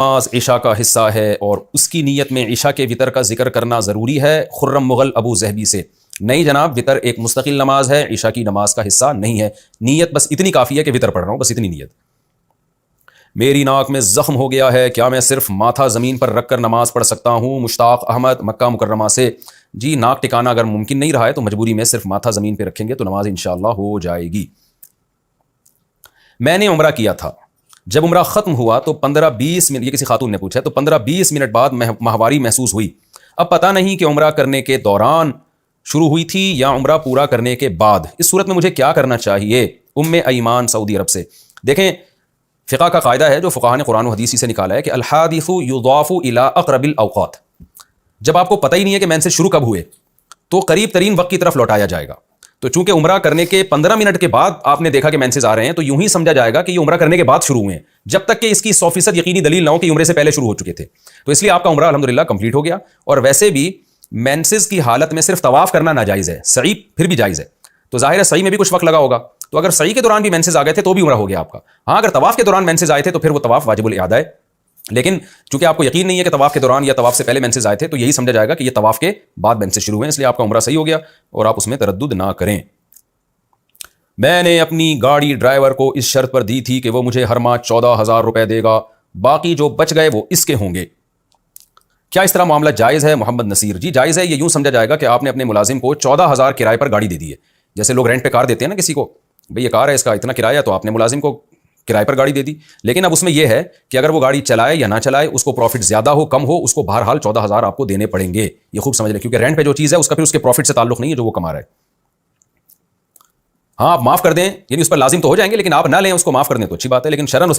نماز عشاء کا حصہ ہے اور اس کی نیت میں عشاء کے وطر کا ذکر کرنا ضروری ہے؟ خرم مغل ابو ظہبی سے۔ نہیں جناب، وطر ایک مستقل نماز ہے، عشاء کی نماز کا حصہ نہیں ہے۔ نیت بس اتنی کافی ہے کہ وطر پڑھ رہا ہوں، بس اتنی نیت۔ میری ناک میں زخم ہو گیا ہے، کیا میں صرف ماتھا زمین پر رکھ کر نماز پڑھ سکتا ہوں؟ مشتاق احمد مکہ مکرمہ سے۔ جی، ناک ٹکانا اگر ممکن نہیں رہا ہے تو مجبوری میں صرف ماتھا زمین پہ رکھیں گے تو نماز انشاءاللہ ہو جائے گی۔ میں نے عمرہ کیا تھا، جب عمرہ ختم ہوا تو 15-20 منٹ، یہ کسی خاتون نے پوچھا، تو 15-20 منٹ بعد ماہواری محسوس ہوئی۔ اب پتہ نہیں کہ عمرہ کرنے کے دوران شروع ہوئی تھی یا عمرہ پورا کرنے کے بعد۔ اس صورت میں مجھے کیا کرنا چاہیے؟ ام ایمان سعودی عرب سے۔ دیکھیں، فقہ کا قاعدہ ہے جو فقہاء نے قرآن و حدیث سے نکالا ہے کہ الحادث یضاف الی اقرب الاوقات۔ جب آپ کو پتہ ہی نہیں ہے کہ مینسز شروع کب ہوئے تو قریب ترین وقت کی طرف لوٹایا جائے گا۔ تو چونکہ عمرہ کرنے کے 15 منٹ کے بعد آپ نے دیکھا کہ مینسز آ رہے ہیں تو یوں ہی سمجھا جائے گا کہ یہ عمرہ کرنے کے بعد شروع ہوئے ہیں، جب تک کہ اس کی 100% یقینی دلیل نہ ہو کہ عمرے سے پہلے شروع ہو چکے تھے۔ تو اس لیے آپ کا عمرہ الحمدللہ کمپلیٹ ہو گیا۔ اور ویسے بھی مینسز کی حالت میں صرف طواف کرنا ناجائز ہے، سعی پھر بھی جائز ہے۔ تو ظاہر ہے سعی میں بھی کچھ وقت لگا ہوگا، تو اگر سعی کے دوران بھی مینسز آ گئے تھے تو بھی عمرہ ہو گیا آپ کا۔ ہاں، اگر طواف کے دوران مینسز آئے تھے تو پھر وہ طواف واجب الاعادہ ہے، لیکن چونکہ آپ کو یقین نہیں ہے کہ طواف کے دوران یا طواف سے پہلے مینسز آئے تھے تو یہی سمجھا جائے گا کہ یہ طواف کے بعد مینسز شروع ہوئے ہیں، اس لیے آپ کا عمرہ صحیح ہو گیا اور آپ اس میں تردد نہ کریں۔ میں نے اپنی گاڑی ڈرائیور کو اس شرط پر دی تھی کہ وہ مجھے ہر ماہ 14,000 روپے دے گا، باقی جو بچ گئے وہ اس کے ہوں گے، کیا اس طرح معاملہ جائز ہے؟ محمد نصیر۔ جی جائز ہے۔ یہ یوں سمجھا جائے گا کہ آپ نے اپنے ملازم کو 14,000 کرائے پر گاڑی دے دی ہے۔ جیسے لوگ رینٹ پہ کار دیتے ہیں نا کسی کو، بھئی یہ کار ہے، اس کا اتنا کرایہ، تو آپ نے ملازم کو کرائے پر گاڑی دے دی۔ لیکن اب اس میں یہ ہے کہ اگر وہ گاڑی چلائے یا نہ چلائے، اس کو پروفٹ زیادہ ہو کم ہو، اس کو بہرحال 14,000 آپ کو دینے پڑیں گے۔ یہ خوب سمجھ لیں، کیونکہ رینٹ پہ جو چیز ہے اس کا پھر اس کے پروفٹ سے تعلق نہیں ہے جو وہ کما رہا ہے۔ ہاں، آپ معاف کر دیں، یعنی اس پر لازم تو ہو جائیں گے، لیکن آپ نہ لیں، اس کو معاف کر دیں تو اچھی بات ہے، لیکن شرعاً اس پر